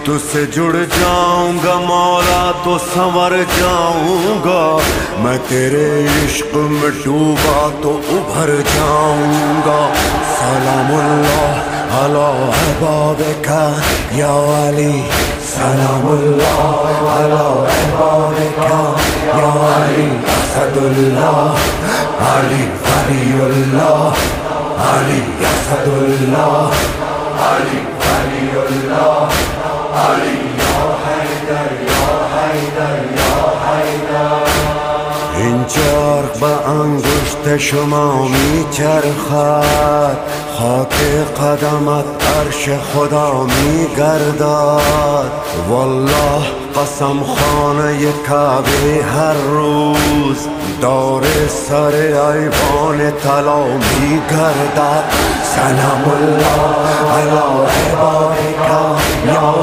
तुझसे जुड़ जाऊंगा मौला तो संवर जाऊंगा, मैं तेरे इश्क में डूबा तो उभर जाऊंगा। सलामुल्लाह अला अहबाबिका या अली, सलामुल्लाह अला अहबाबिका या अली। असदुल्लाह अली वलीउल्लाह, अली असदुल्लाह, अली वलीउल्लाह, अली या हैदर या हैदर या हैदर। این چرخ به انگشت شما میچرخد، خاک قدمت عرش خدا میگردد. والله قسم خانه کعبه هر روز دور سر ایوان طلا میگردد. سلام الله علی عبادک یا